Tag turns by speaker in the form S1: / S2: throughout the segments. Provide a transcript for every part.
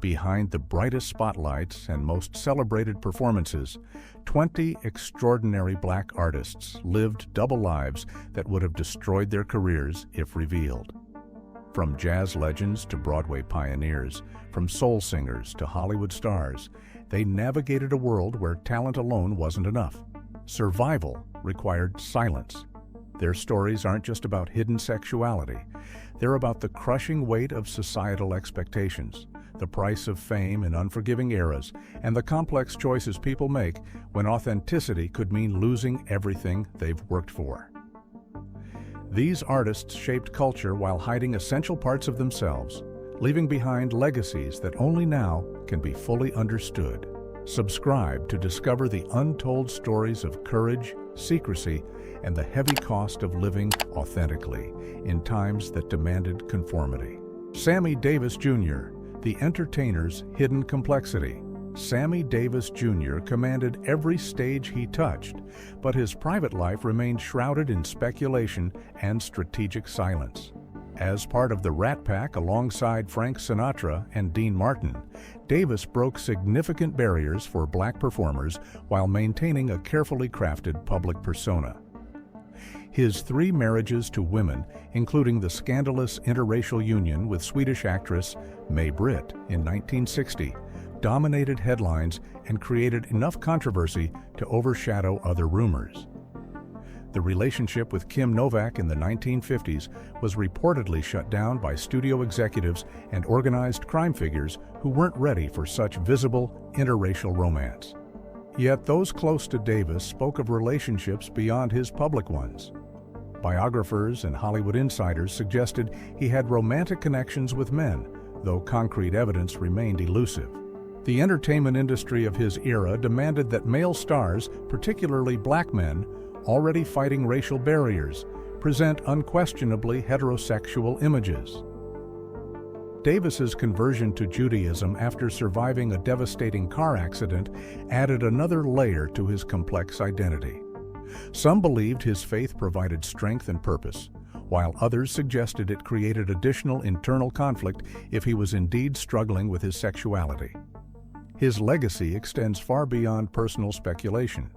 S1: Behind the brightest spotlights and most celebrated performances, 20 extraordinary black artists lived double lives that would have destroyed their careers if revealed. From jazz legends to Broadway pioneers, from soul singers to Hollywood stars, they navigated a world where talent alone wasn't enough. Survival required silence. Their stories aren't just about hidden sexuality. They're about the crushing weight of societal expectations, the price of fame in unforgiving eras, and the complex choices people make when authenticity could mean losing everything they've worked for. These artists shaped culture while hiding essential parts of themselves, leaving behind legacies that only now can be fully understood. Subscribe to discover the untold stories of courage, secrecy, and the heavy cost of living authentically in times that demanded conformity. Sammy Davis Jr., the entertainer's hidden complexity. Sammy Davis Jr. commanded every stage he touched, but his private life remained shrouded in speculation and strategic silence. As part of the Rat Pack alongside Frank Sinatra and Dean Martin, Davis broke significant barriers for black performers while maintaining a carefully crafted public persona. His 3 marriages to women, including the scandalous interracial union with Swedish actress May Britt in 1960, dominated headlines and created enough controversy to overshadow other rumors. The relationship with Kim Novak in the 1950s was reportedly shut down by studio executives and organized crime figures who weren't ready for such visible interracial romance. Yet those close to Davis spoke of relationships beyond his public ones. Biographers and Hollywood insiders suggested he had romantic connections with men, though concrete evidence remained elusive. The entertainment industry of his era demanded that male stars, particularly black men, already fighting racial barriers, present unquestionably heterosexual images. Davis's conversion to Judaism after surviving a devastating car accident added another layer to his complex identity. Some believed his faith provided strength and purpose, while others suggested it created additional internal conflict if he was indeed struggling with his sexuality. His legacy extends far beyond personal speculation.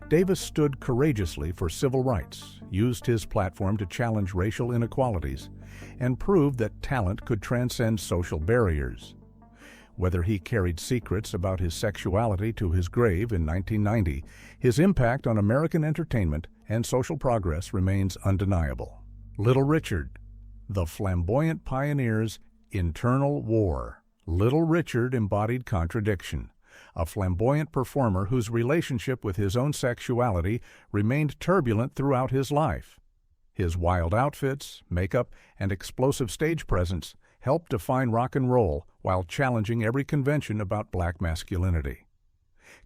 S1: Davis stood courageously for civil rights, used his platform to challenge racial inequalities, and proved that talent could transcend social barriers. Whether he carried secrets about his sexuality to his grave in 1990, his impact on American entertainment and social progress remains undeniable. Little Richard, the flamboyant pioneer's internal war. Little Richard embodied contradiction, a flamboyant performer whose relationship with his own sexuality remained turbulent throughout his life. His wild outfits, makeup, and explosive stage presence helped define rock and roll while challenging every convention about black masculinity.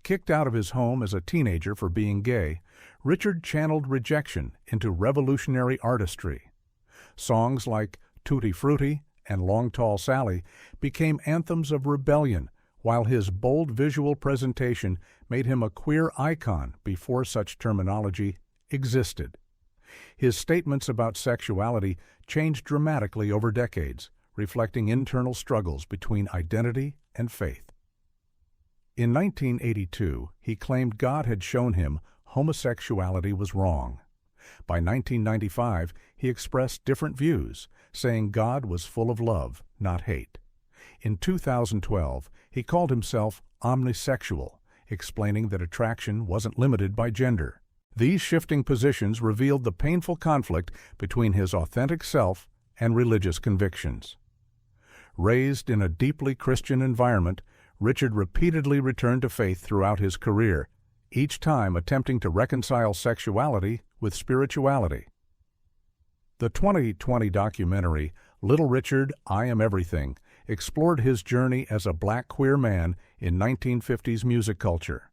S1: Kicked out of his home as a teenager for being gay, Richard channeled rejection into revolutionary artistry. Songs like Tutti Frutti and Long Tall Sally became anthems of rebellion, while his bold visual presentation made him a queer icon before such terminology existed. His statements about sexuality changed dramatically over decades, reflecting internal struggles between identity and faith. In 1982, he claimed God had shown him homosexuality was wrong. By 1995, he expressed different views, saying God was full of love, not hate. In 2012, he called himself omnisexual, explaining that attraction wasn't limited by gender. These shifting positions revealed the painful conflict between his authentic self and religious convictions. Raised in a deeply Christian environment, Richard repeatedly returned to faith throughout his career, each time attempting to reconcile sexuality with spirituality. The 2020 documentary, Little Richard, I Am Everything, explored his journey as a black queer man in 1950s music culture.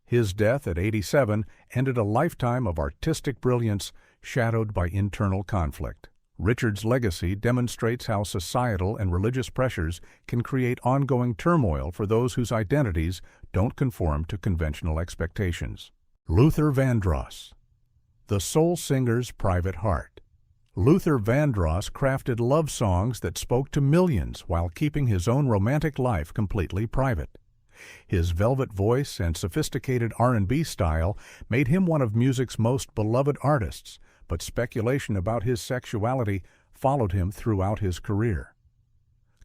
S1: His death at 87 ended a lifetime of artistic brilliance shadowed by internal conflict. Richard's legacy demonstrates how societal and religious pressures can create ongoing turmoil for those whose identities don't conform to conventional expectations. Luther Vandross, the soul singer's private heart. Luther Vandross crafted love songs that spoke to millions while keeping his own romantic life completely private. His velvet voice and sophisticated R&B style made him one of music's most beloved artists, but speculation about his sexuality followed him throughout his career.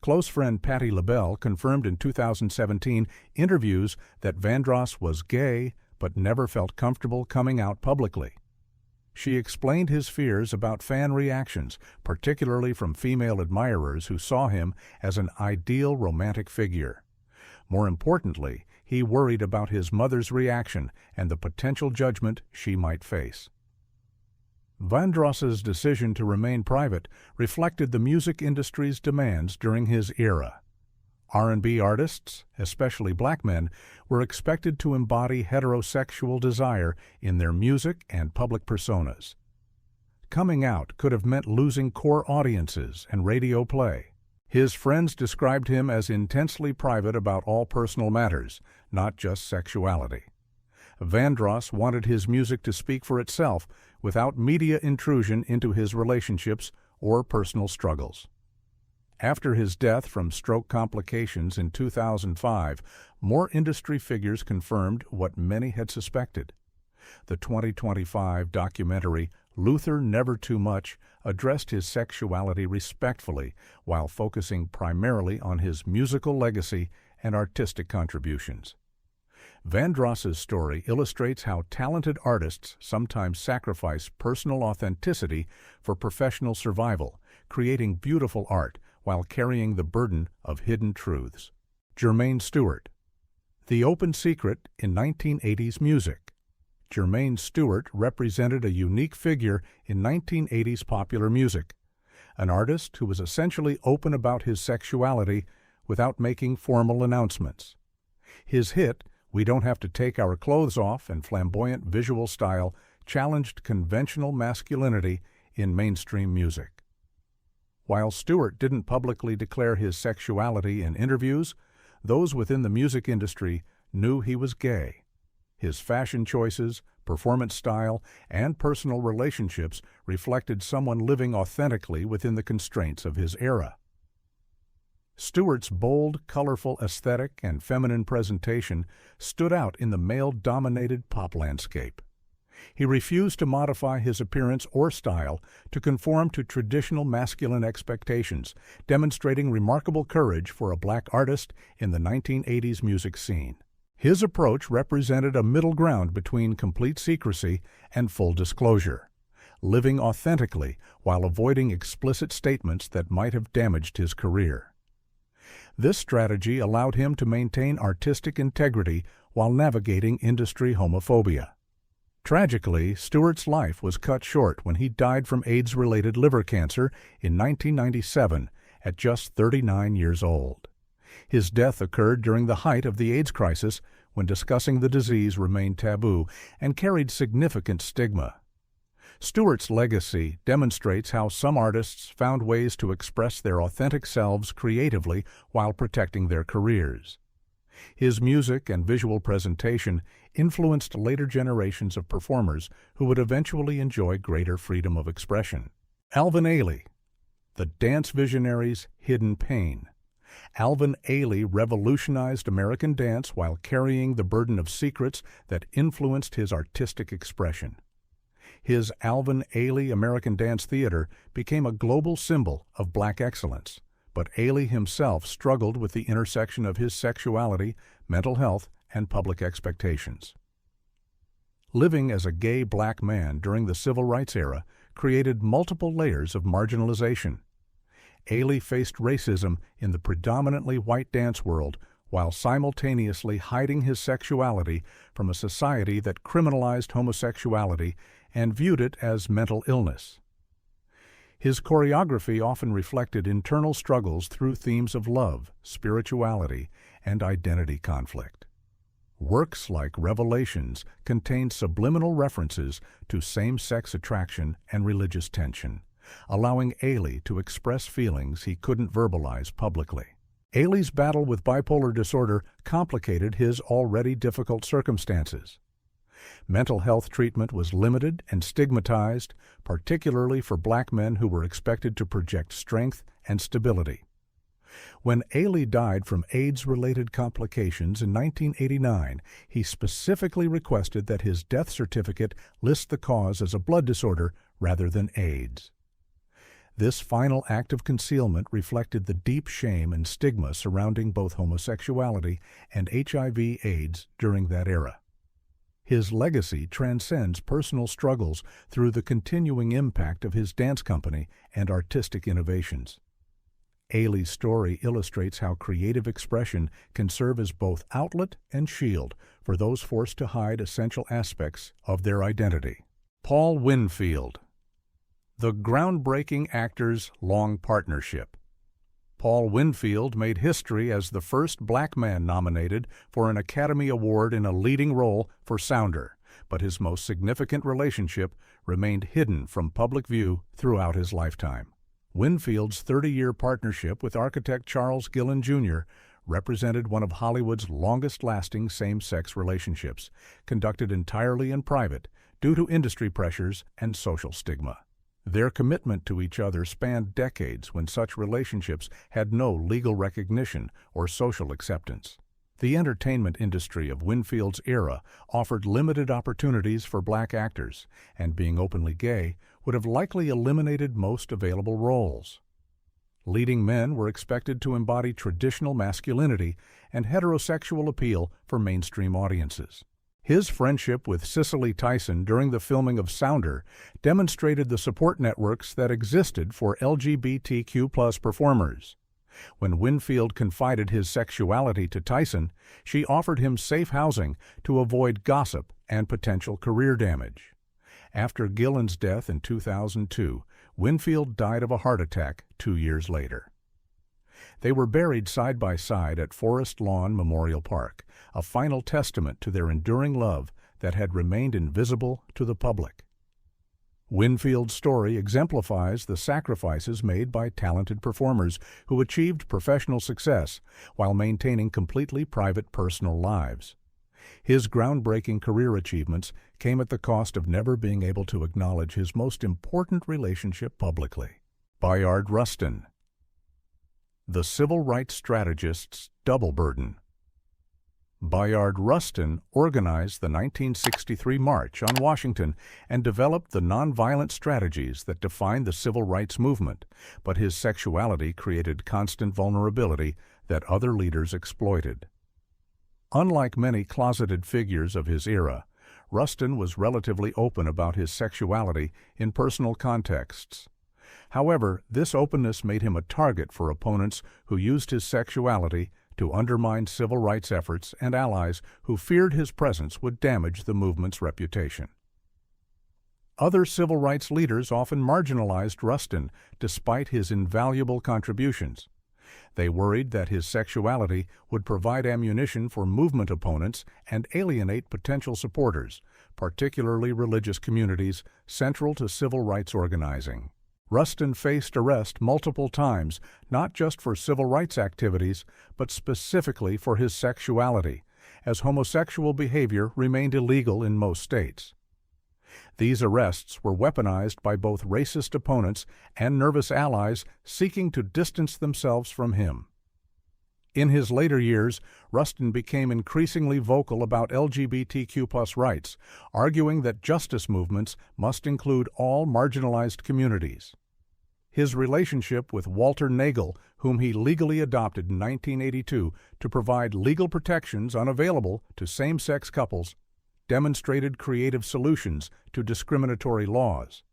S1: Close friend Patti LaBelle confirmed in 2017 interviews that Vandross was gay but never felt comfortable coming out publicly. She explained his fears about fan reactions, particularly from female admirers who saw him as an ideal romantic figure. More importantly, he worried about his mother's reaction and the potential judgment she might face. Vandross's decision to remain private reflected the music industry's demands during his era. R&B artists, especially black men, were expected to embody heterosexual desire in their music and public personas. Coming out could have meant losing core audiences and radio play. His friends described him as intensely private about all personal matters, not just sexuality. Vandross wanted his music to speak for itself without media intrusion into his relationships or personal struggles. After his death from stroke complications in 2005, more industry figures confirmed what many had suspected. The 2025 documentary Luther Never Too Much addressed his sexuality respectfully while focusing primarily on his musical legacy and artistic contributions. Vandross's story illustrates how talented artists sometimes sacrifice personal authenticity for professional survival, creating beautiful art while carrying the burden of hidden truths. Jermaine Stewart. The Open Secret in 1980s Music. Jermaine Stewart represented a unique figure in 1980s popular music, an artist who was essentially open about his sexuality without making formal announcements. His hit, We Don't Have to Take Our Clothes Off, and flamboyant visual style challenged conventional masculinity in mainstream music. While Stewart didn't publicly declare his sexuality in interviews, those within the music industry knew he was gay. His fashion choices, performance style, and personal relationships reflected someone living authentically within the constraints of his era. Stewart's bold, colorful aesthetic and feminine presentation stood out in the male-dominated pop landscape. He refused to modify his appearance or style to conform to traditional masculine expectations, demonstrating remarkable courage for a black artist in the 1980s music scene. His approach represented a middle ground between complete secrecy and full disclosure, living authentically while avoiding explicit statements that might have damaged his career. This strategy allowed him to maintain artistic integrity while navigating industry homophobia. Tragically, Stewart's life was cut short when he died from AIDS-related liver cancer in 1997 at just 39 years old. His death occurred during the height of the AIDS crisis, when discussing the disease remained taboo and carried significant stigma. Stewart's legacy demonstrates how some artists found ways to express their authentic selves creatively while protecting their careers. His music and visual presentation influenced later generations of performers who would eventually enjoy greater freedom of expression. Alvin Ailey, the dance visionary's hidden pain. Alvin Ailey revolutionized American dance while carrying the burden of secrets that influenced his artistic expression. His Alvin Ailey American Dance Theater became a global symbol of black excellence, but Ailey himself struggled with the intersection of his sexuality, mental health, and public expectations. Living as a gay black man during the civil rights era created multiple layers of marginalization. Ailey faced racism in the predominantly white dance world while simultaneously hiding his sexuality from a society that criminalized homosexuality and viewed it as mental illness. His choreography often reflected internal struggles through themes of love, spirituality, and identity conflict. Works like Revelations contain subliminal references to same-sex attraction and religious tension, allowing Ailey to express feelings he couldn't verbalize publicly. Ailey's battle with bipolar disorder complicated his already difficult circumstances. Mental health treatment was limited and stigmatized, particularly for black men who were expected to project strength and stability. When Ailey died from AIDS-related complications in 1989, he specifically requested that his death certificate list the cause as a blood disorder rather than AIDS. This final act of concealment reflected the deep shame and stigma surrounding both homosexuality and HIV/AIDS during that era. His legacy transcends personal struggles through the continuing impact of his dance company and artistic innovations. Ailey's story illustrates how creative expression can serve as both outlet and shield for those forced to hide essential aspects of their identity. Paul Winfield. The groundbreaking actors' long partnership. Paul Winfield made history as the first black man nominated for an Academy Award in a leading role for Sounder, but his most significant relationship remained hidden from public view throughout his lifetime. Winfield's 30-year partnership with architect Charles Gillen Jr. represented one of Hollywood's longest-lasting same-sex relationships, conducted entirely in private due to industry pressures and social stigma. Their commitment to each other spanned decades when such relationships had no legal recognition or social acceptance. The entertainment industry of Winfield's era offered limited opportunities for black actors, and being openly gay would have likely eliminated most available roles. Leading men were expected to embody traditional masculinity and heterosexual appeal for mainstream audiences. His friendship with Cicely Tyson during the filming of Sounder demonstrated the support networks that existed for LGBTQ+ performers. When Winfield confided his sexuality to Tyson, she offered him safe housing to avoid gossip and potential career damage. After Gillen's death in 2002, Winfield died of a heart attack 2 years later. They were buried side by side at Forest Lawn Memorial Park, a final testament to their enduring love that had remained invisible to the public. Winfield's story exemplifies the sacrifices made by talented performers who achieved professional success while maintaining completely private personal lives. His groundbreaking career achievements came at the cost of never being able to acknowledge his most important relationship publicly. Bayard Rustin. The Civil Rights Strategist's Double Burden. Bayard Rustin organized the 1963 March on Washington and developed the nonviolent strategies that defined the civil rights movement, but his sexuality created constant vulnerability that other leaders exploited. Unlike many closeted figures of his era, Rustin was relatively open about his sexuality in personal contexts. However, this openness made him a target for opponents who used his sexuality to undermine civil rights efforts and allies who feared his presence would damage the movement's reputation. Other civil rights leaders often marginalized Rustin despite his invaluable contributions. They worried that his sexuality would provide ammunition for movement opponents and alienate potential supporters, particularly religious communities central to civil rights organizing. Rustin faced arrest multiple times, not just for civil rights activities, but specifically for his sexuality, as homosexual behavior remained illegal in most states. These arrests were weaponized by both racist opponents and nervous allies seeking to distance themselves from him. In his later years, Rustin became increasingly vocal about LGBTQ+ rights, arguing that justice movements must include all marginalized communities. His relationship with Walter Nagel, whom he legally adopted in 1982 to provide legal protections unavailable to same-sex couples, demonstrated creative solutions to discriminatory laws.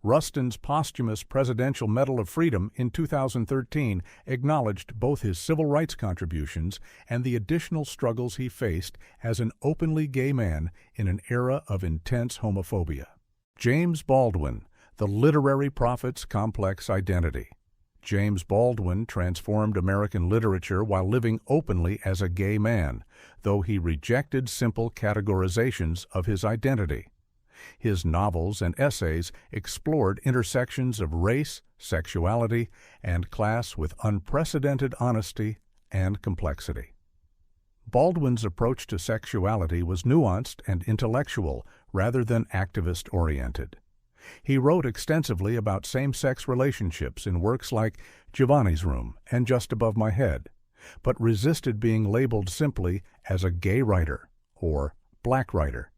S1: Rustin's posthumous Presidential Medal of Freedom in 2013 acknowledged both his civil rights contributions and the additional struggles he faced as an openly gay man in an era of intense homophobia. James Baldwin, the literary prophet's complex identity. James Baldwin transformed American literature while living openly as a gay man, though he rejected simple categorizations of his identity. His novels and essays explored intersections of race, sexuality, and class with unprecedented honesty and complexity. Baldwin's approach to sexuality was nuanced and intellectual rather than activist-oriented. He wrote extensively about same-sex relationships in works like Giovanni's Room and Just Above My Head, but resisted being labeled simply as a gay writer or black writer.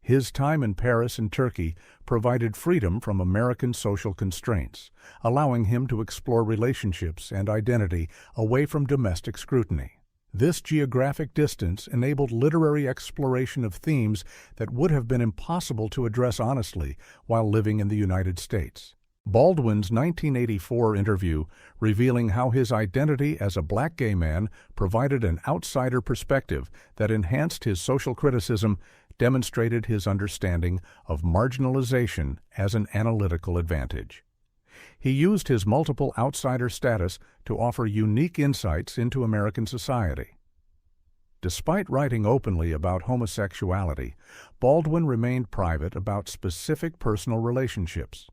S1: His time in Paris and Turkey provided freedom from American social constraints, allowing him to explore relationships and identity away from domestic scrutiny. This geographic distance enabled literary exploration of themes that would have been impossible to address honestly while living in the United States. Baldwin's 1984 interview revealing how his identity as a black gay man provided an outsider perspective that enhanced his social criticism demonstrated his understanding of marginalization as an analytical advantage. He used his multiple outsider status to offer unique insights into American society. Despite writing openly about homosexuality, Baldwin remained private about specific personal relationships.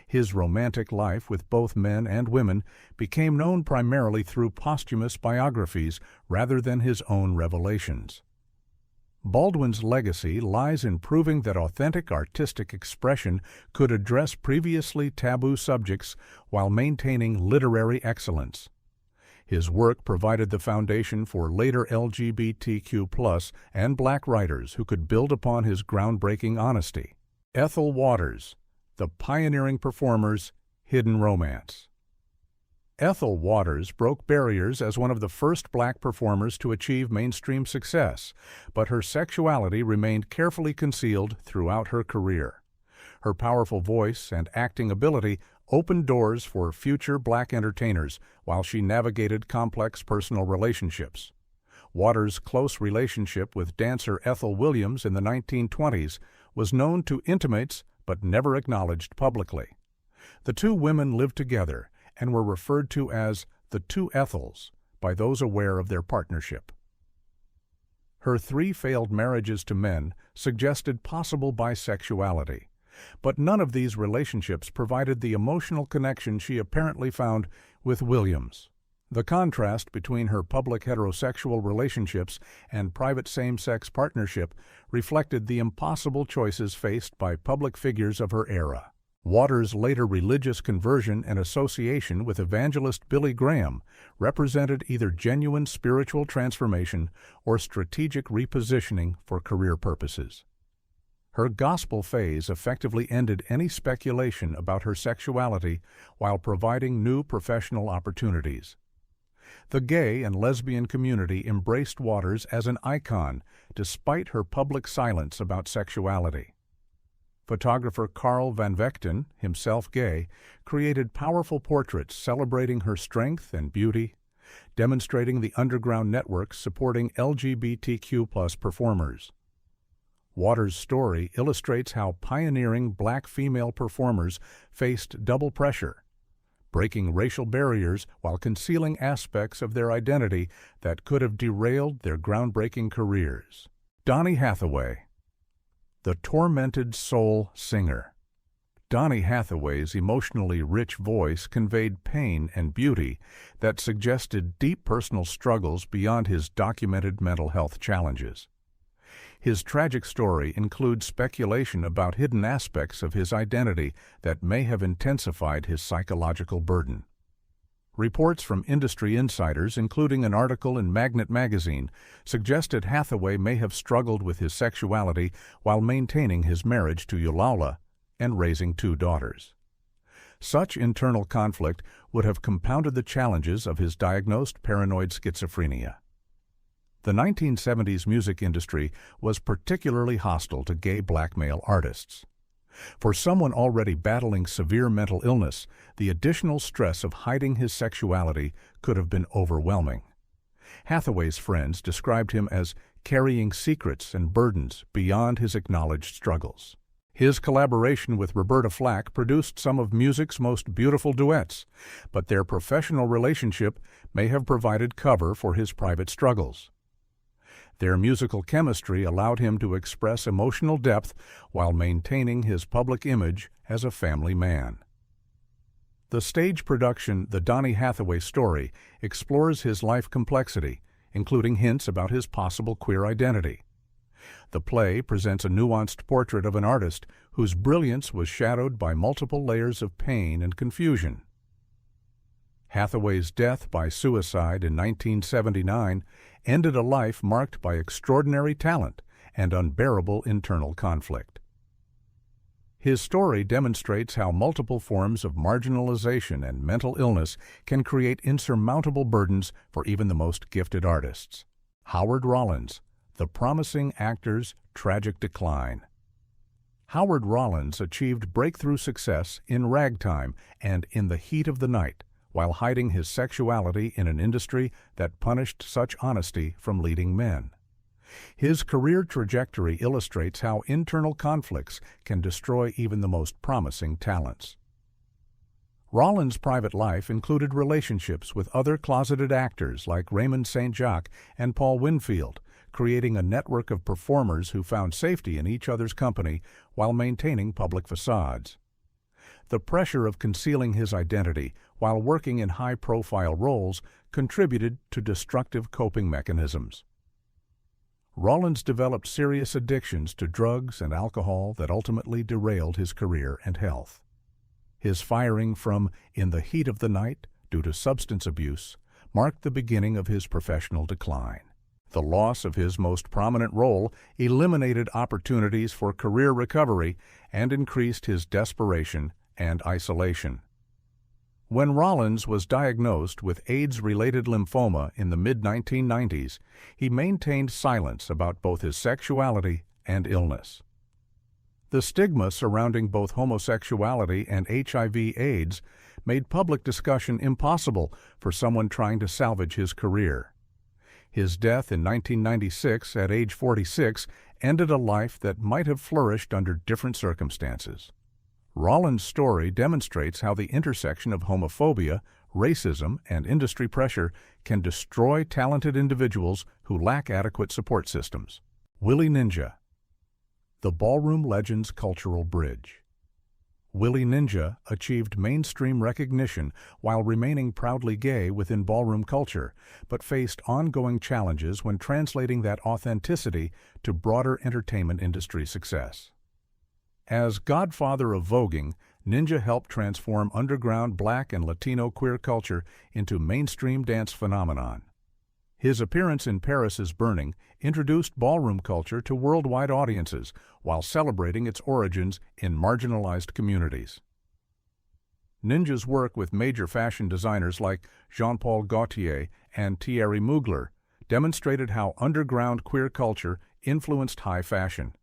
S1: His romantic life with both men and women became known primarily through posthumous biographies rather than his own revelations. Baldwin's legacy lies in proving that authentic artistic expression could address previously taboo subjects while maintaining literary excellence. His work provided the foundation for later LGBTQ+ and black writers who could build upon his groundbreaking honesty. Ethel Waters, The Pioneering Performer's Hidden Romance. Ethel Waters broke barriers as one of the first black performers to achieve mainstream success, but her sexuality remained carefully concealed throughout her career. Her powerful voice and acting ability opened doors for future black entertainers while she navigated complex personal relationships. Waters' close relationship with dancer Ethel Williams in the 1920s was known to intimates but never acknowledged publicly. The two women lived together and were referred to as the Two Ethels by those aware of their partnership. Her 3 failed marriages to men suggested possible bisexuality, but none of these relationships provided the emotional connection she apparently found with Williams. The contrast between her public heterosexual relationships and private same-sex partnership reflected the impossible choices faced by public figures of her era. Waters' later religious conversion and association with evangelist Billy Graham represented either genuine spiritual transformation or strategic repositioning for career purposes. Her gospel phase effectively ended any speculation about her sexuality while providing new professional opportunities. The gay and lesbian community embraced Waters as an icon despite her public silence about sexuality. Photographer Carl Van Vechten, himself gay, created powerful portraits celebrating her strength and beauty, demonstrating the underground networks supporting LGBTQ+ performers. Waters' story illustrates how pioneering black female performers faced double pressure, breaking racial barriers while concealing aspects of their identity that could have derailed their groundbreaking careers. Donnie Hathaway, The Tormented Soul Singer. Donnie Hathaway's emotionally rich voice conveyed pain and beauty that suggested deep personal struggles beyond his documented mental health challenges. His tragic story includes speculation about hidden aspects of his identity that may have intensified his psychological burden. Reports from industry insiders, including an article in Magnet magazine, suggested Hathaway may have struggled with his sexuality while maintaining his marriage to Eulaula and raising 2 daughters. Such internal conflict would have compounded the challenges of his diagnosed paranoid schizophrenia. The 1970s music industry was particularly hostile to gay black male artists. For someone already battling severe mental illness, the additional stress of hiding his sexuality could have been overwhelming. Hathaway's friends described him as carrying secrets and burdens beyond his acknowledged struggles. His collaboration with Roberta Flack produced some of music's most beautiful duets, but their professional relationship may have provided cover for his private struggles. Their musical chemistry allowed him to express emotional depth while maintaining his public image as a family man. The stage production The Donnie Hathaway Story explores his life complexity, including hints about his possible queer identity. The play presents a nuanced portrait of an artist whose brilliance was shadowed by multiple layers of pain and confusion. Hathaway's death by suicide in 1979 ended a life marked by extraordinary talent and unbearable internal conflict. His story demonstrates how multiple forms of marginalization and mental illness can create insurmountable burdens for even the most gifted artists. Howard Rollins, the promising actor's tragic decline. Howard Rollins achieved breakthrough success in Ragtime and In the Heat of the Night, while hiding his sexuality in an industry that punished such honesty from leading men. His career trajectory illustrates how internal conflicts can destroy even the most promising talents. Rollins' private life included relationships with other closeted actors like Raymond St. Jacques and Paul Winfield, creating a network of performers who found safety in each other's company while maintaining public facades. The pressure of concealing his identity while working in high-profile roles contributed to destructive coping mechanisms. Rollins developed serious addictions to drugs and alcohol that ultimately derailed his career and health. His firing from In the Heat of the Night due to substance abuse marked the beginning of his professional decline. The loss of his most prominent role eliminated opportunities for career recovery and increased his desperation and isolation. When Rollins was diagnosed with AIDS-related lymphoma in the mid-1990s, he maintained silence about both his sexuality and illness. The stigma surrounding both homosexuality and HIV/AIDS made public discussion impossible for someone trying to salvage his career. His death in 1996 at age 46 ended a life that might have flourished under different circumstances. Rollins' story demonstrates how the intersection of homophobia, racism, and industry pressure can destroy talented individuals who lack adequate support systems. Willie Ninja, the ballroom legend's cultural bridge. Willie Ninja achieved mainstream recognition while remaining proudly gay within ballroom culture, but faced ongoing challenges when translating that authenticity to broader entertainment industry success. As godfather of voguing, Ninja helped transform underground Black and Latino queer culture into mainstream dance phenomenon. His appearance in Paris's Burning introduced ballroom culture to worldwide audiences while celebrating its origins in marginalized communities. Ninja's work with major fashion designers like Jean-Paul Gaultier and Thierry Mugler demonstrated how underground queer culture influenced high fashion.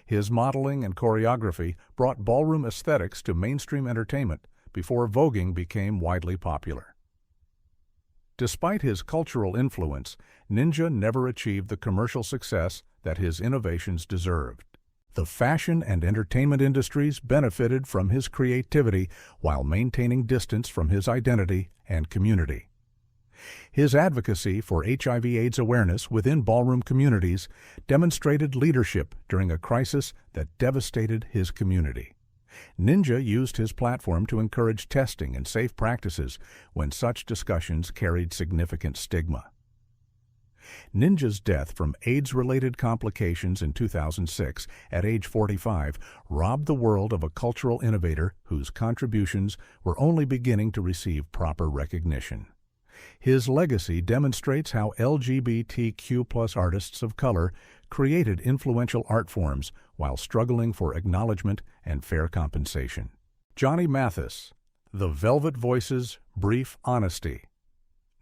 S1: His modeling and choreography brought ballroom aesthetics to mainstream entertainment before voguing became widely popular. Despite his cultural influence, Ninja never achieved the commercial success that his innovations deserved. The fashion and entertainment industries benefited from his creativity while maintaining distance from his identity and community. His advocacy for HIV/AIDS awareness within ballroom communities demonstrated leadership during a crisis that devastated his community. Ninja used his platform to encourage testing and safe practices when such discussions carried significant stigma. Ninja's death from AIDS-related complications in 2006 at age 45 robbed the world of a cultural innovator whose contributions were only beginning to receive proper recognition. His legacy demonstrates how LGBTQ+ artists of color created influential art forms while struggling for acknowledgement and fair compensation. Johnny Mathis, The Velvet Voices' Brief Honesty.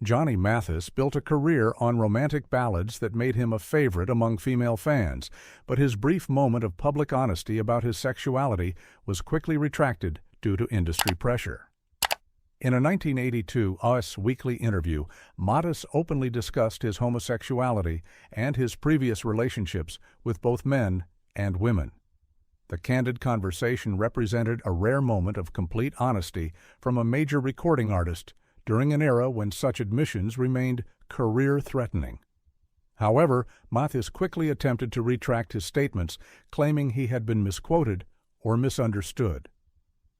S1: Johnny Mathis built a career on romantic ballads that made him a favorite among female fans, but his brief moment of public honesty about his sexuality was quickly retracted due to industry pressure. In a 1982 Us Weekly interview, Mathis openly discussed his homosexuality and his previous relationships with both men and women. The candid conversation represented a rare moment of complete honesty from a major recording artist during an era when such admissions remained career-threatening. However, Mathis quickly attempted to retract his statements, claiming he had been misquoted or misunderstood.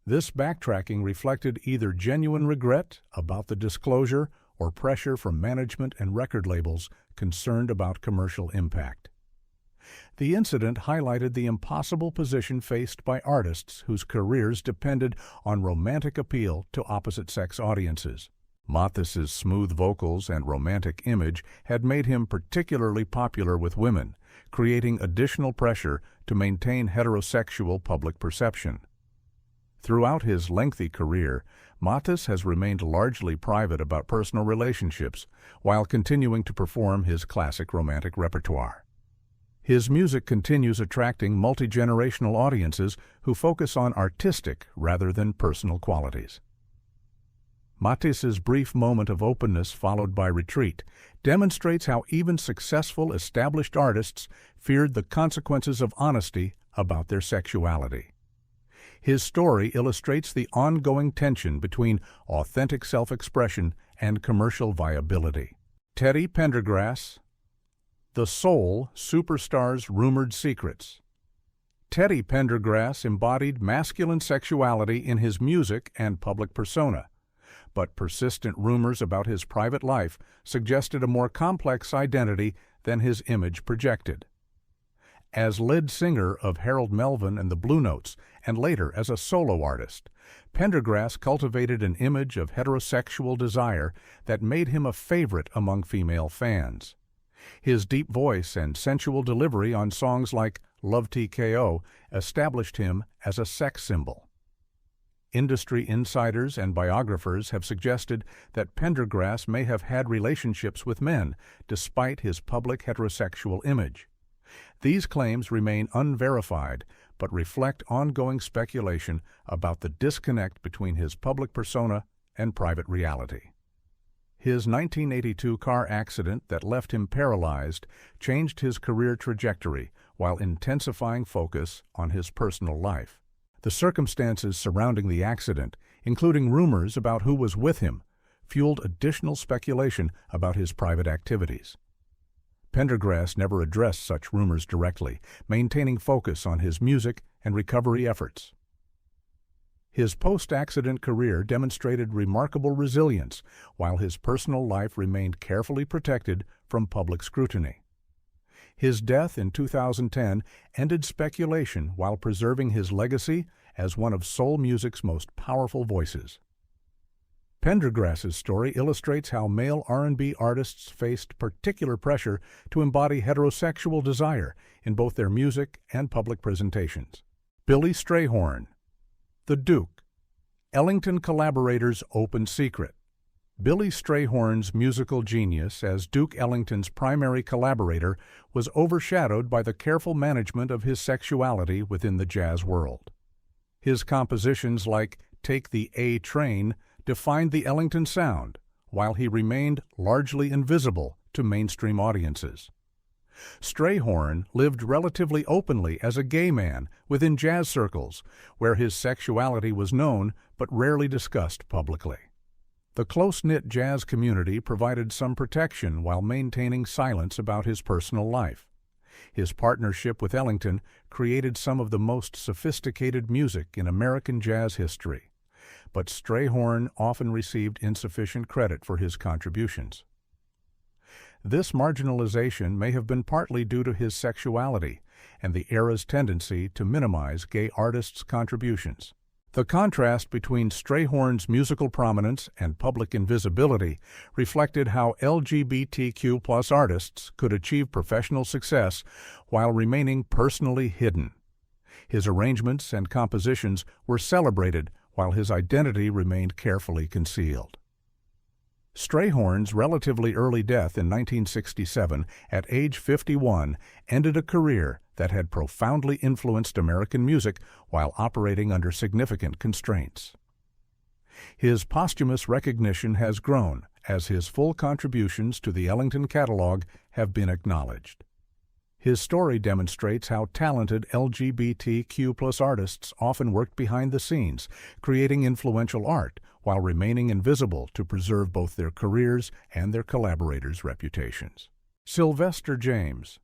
S1: This backtracking reflected either genuine regret about the disclosure or pressure from management and record labels concerned about commercial impact. The incident highlighted the impossible position faced by artists whose careers depended on romantic appeal to opposite-sex audiences. Mathis's smooth vocals and romantic image had made him particularly popular with women, creating additional pressure to maintain heterosexual public perception. Throughout his lengthy career, Mathis has remained largely private about personal relationships while continuing to perform his classic romantic repertoire. His music continues attracting multi-generational audiences who focus on artistic rather than personal qualities. Mathis's brief moment of openness followed by retreat demonstrates how even successful established artists feared the consequences of honesty about their sexuality. His story illustrates the ongoing tension between authentic self-expression and commercial viability. Teddy Pendergrass, The Soul Superstar's Rumored Secrets. Teddy Pendergrass embodied masculine sexuality in his music and public persona, but persistent rumors about his private life suggested a more complex identity than his image projected. As lead singer of Harold Melvin and the Blue Notes, and later as a solo artist, Pendergrass cultivated an image of heterosexual desire that made him a favorite among female fans. His deep voice and sensual delivery on songs like Love TKO established him as a sex symbol. Industry insiders and biographers have suggested that Pendergrass may have had relationships with men despite his public heterosexual image. These claims remain unverified, but reflect ongoing speculation about the disconnect between his public persona and private reality. His 1982 car accident that left him paralyzed changed his career trajectory while intensifying focus on his personal life. The circumstances surrounding the accident, including rumors about who was with him, fueled additional speculation about his private activities. Pendergrass never addressed such rumors directly, maintaining focus on his music and recovery efforts. His post-accident career demonstrated remarkable resilience, while his personal life remained carefully protected from public scrutiny. His death in 2010 ended speculation while preserving his legacy as one of soul music's most powerful voices. Pendergrass's story illustrates how male R&B artists faced particular pressure to embody heterosexual desire in both their music and public presentations. Billy Strayhorn, The Duke, Ellington collaborators' open secret. Billy Strayhorn's musical genius as Duke Ellington's primary collaborator was overshadowed by the careful management of his sexuality within the jazz world. His compositions like Take the A Train defined the Ellington sound, while he remained largely invisible to mainstream audiences. Strayhorn lived relatively openly as a gay man within jazz circles, where his sexuality was known but rarely discussed publicly. The close-knit jazz community provided some protection while maintaining silence about his personal life. His partnership with Ellington created some of the most sophisticated music in American jazz history, but Strayhorn often received insufficient credit for his contributions. This marginalization may have been partly due to his sexuality and the era's tendency to minimize gay artists' contributions. The contrast between Strayhorn's musical prominence and public invisibility reflected how LGBTQ+ artists could achieve professional success while remaining personally hidden. His arrangements and compositions were celebrated while his identity remained carefully concealed. Strayhorn's relatively early death in 1967, at age 51, ended a career that had profoundly influenced American music while operating under significant constraints. His posthumous recognition has grown as his full contributions to the Ellington catalog have been acknowledged. His story demonstrates how talented LGBTQ+ artists often worked behind the scenes, creating influential art while remaining invisible to preserve both their careers and their collaborators' reputations. Sylvester James,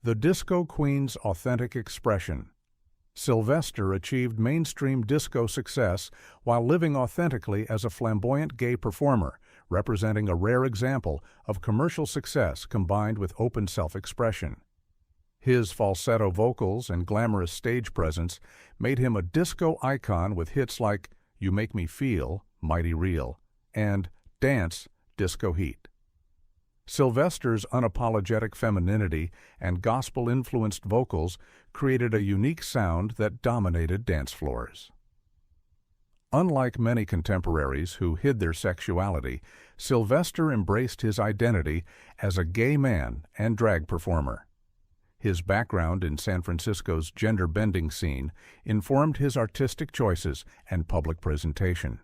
S1: The Disco Queen's Authentic Expression. Sylvester achieved mainstream disco success while living authentically as a flamboyant gay performer, representing a rare example of commercial success combined with open self-expression. His falsetto vocals and glamorous stage presence made him a disco icon with hits like You Make Me Feel, Mighty Real, and Dance, Disco Heat. Sylvester's unapologetic femininity and gospel-influenced vocals created a unique sound that dominated dance floors. Unlike many contemporaries who hid their sexuality, Sylvester embraced his identity as a gay man and drag performer. His background in San Francisco's gender-bending scene informed his artistic choices and public presentation.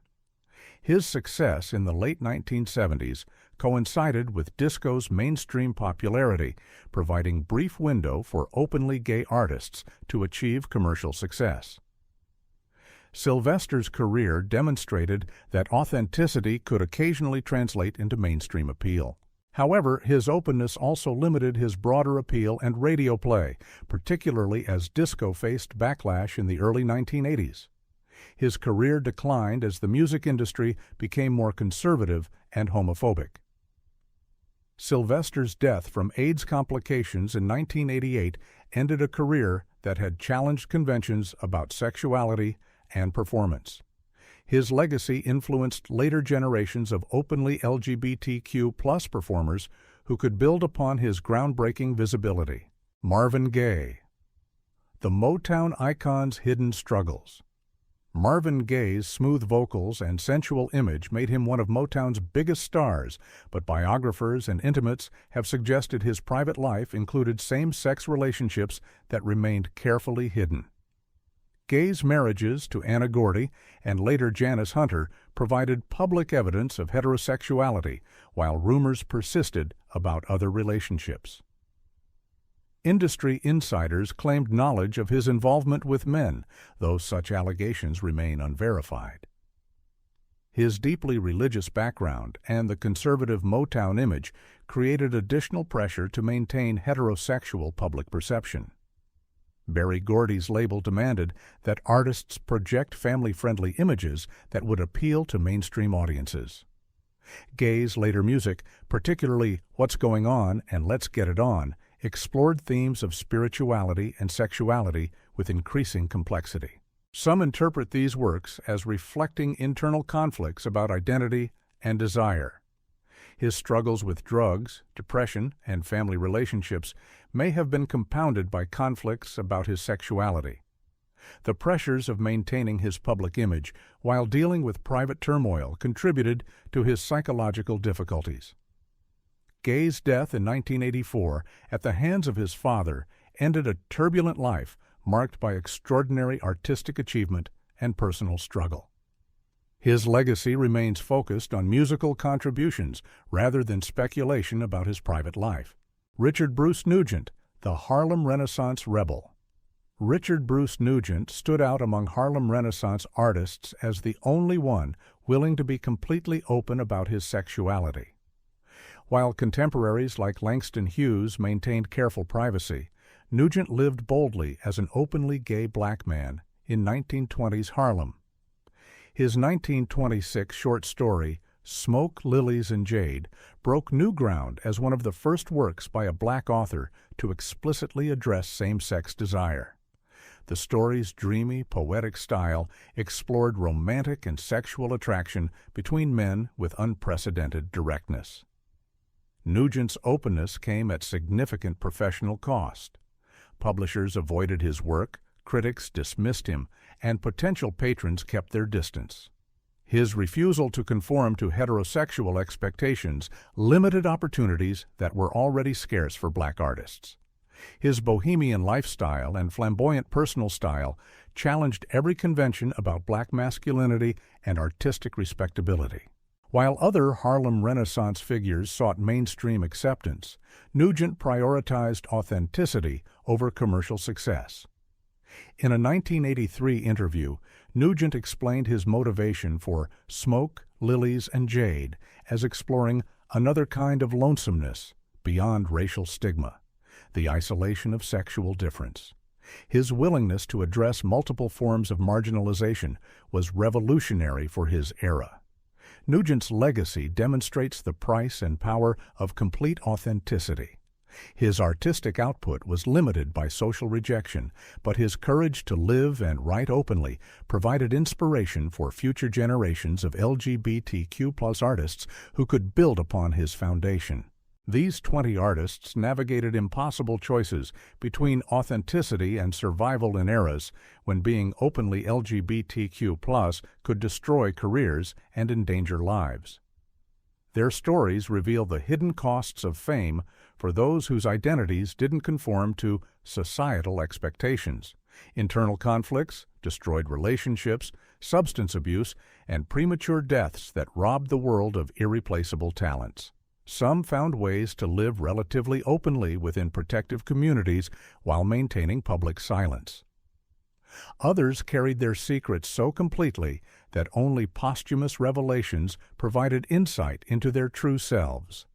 S1: His success in the late 1970s coincided with disco's mainstream popularity, providing brief window for openly gay artists to achieve commercial success. Sylvester's career demonstrated that authenticity could occasionally translate into mainstream appeal. However, his openness also limited his broader appeal and radio play, particularly as disco faced backlash in the early 1980s. His career declined as the music industry became more conservative and homophobic. Sylvester's death from AIDS complications in 1988 ended a career that had challenged conventions about sexuality and performance. His legacy influenced later generations of openly LGBTQ+ performers who could build upon his groundbreaking visibility. Marvin Gaye. The Motown icon's hidden struggles. Marvin Gaye's smooth vocals and sensual image made him one of Motown's biggest stars, but biographers and intimates have suggested his private life included same-sex relationships that remained carefully hidden. Gaye's marriages to Anna Gordy and later Janice Hunter provided public evidence of heterosexuality, while rumors persisted about other relationships. Industry insiders claimed knowledge of his involvement with men, though such allegations remain unverified. His deeply religious background and the conservative Motown image created additional pressure to maintain heterosexual public perception. Berry Gordy's label demanded that artists project family-friendly images that would appeal to mainstream audiences. Gaye's later music, particularly What's Going On and Let's Get It On, explored themes of spirituality and sexuality with increasing complexity. Some interpret these works as reflecting internal conflicts about identity and desire. His struggles with drugs, depression, and family relationships may have been compounded by conflicts about his sexuality. The pressures of maintaining his public image while dealing with private turmoil contributed to his psychological difficulties. Gaye's death in 1984 at the hands of his father ended a turbulent life marked by extraordinary artistic achievement and personal struggle. His legacy remains focused on musical contributions rather than speculation about his private life. Richard Bruce Nugent, the Harlem Renaissance Rebel. Richard Bruce Nugent stood out among Harlem Renaissance artists as the only one willing to be completely open about his sexuality. While contemporaries like Langston Hughes maintained careful privacy, Nugent lived boldly as an openly gay black man in 1920s Harlem. His 1926 short story, Smoke, Lilies, and Jade, broke new ground as one of the first works by a black author to explicitly address same-sex desire. The story's dreamy, poetic style explored romantic and sexual attraction between men with unprecedented directness. Nugent's openness came at significant professional cost. Publishers avoided his work, critics dismissed him, and potential patrons kept their distance. His refusal to conform to heterosexual expectations limited opportunities that were already scarce for black artists. His bohemian lifestyle and flamboyant personal style challenged every convention about black masculinity and artistic respectability. While other Harlem Renaissance figures sought mainstream acceptance, Nugent prioritized authenticity over commercial success. In a 1983 interview, Nugent explained his motivation for Smoke, Lilies, and Jade as exploring another kind of lonesomeness beyond racial stigma, the isolation of sexual difference. His willingness to address multiple forms of marginalization was revolutionary for his era. Nugent's legacy demonstrates the price and power of complete authenticity. His artistic output was limited by social rejection, but his courage to live and write openly provided inspiration for future generations of LGBTQ+ artists who could build upon his foundation. These 20 artists navigated impossible choices between authenticity and survival in eras when being openly LGBTQ+ could destroy careers and endanger lives. Their stories reveal the hidden costs of fame for those whose identities didn't conform to societal expectations. Internal conflicts, destroyed relationships, substance abuse, and premature deaths that robbed the world of irreplaceable talents. Some found ways to live relatively openly within protective communities while maintaining public silence. Others carried their secrets so completely that only posthumous revelations provided insight into their true selves.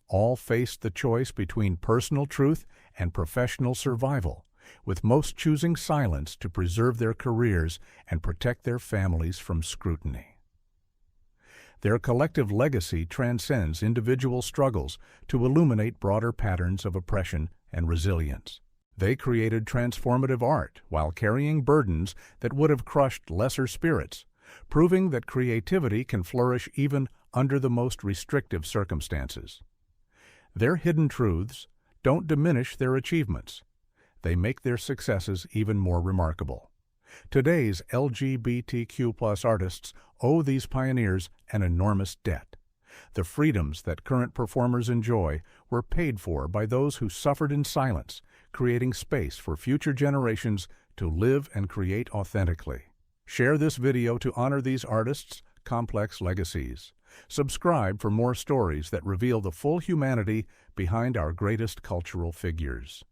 S1: All faced the choice between personal truth and professional survival, with most choosing silence to preserve their careers and protect their families from scrutiny. Their collective legacy transcends individual struggles to illuminate broader patterns of oppression and resilience. They created transformative art while carrying burdens that would have crushed lesser spirits, proving that creativity can flourish even under the most restrictive circumstances. Their hidden truths don't diminish their achievements. They make their successes even more remarkable. Today's LGBTQ+ artists owe these pioneers an enormous debt. The freedoms that current performers enjoy were paid for by those who suffered in silence, creating space for future generations to live and create authentically. Share this video to honor these artists' complex legacies. Subscribe for more stories that reveal the full humanity behind our greatest cultural figures.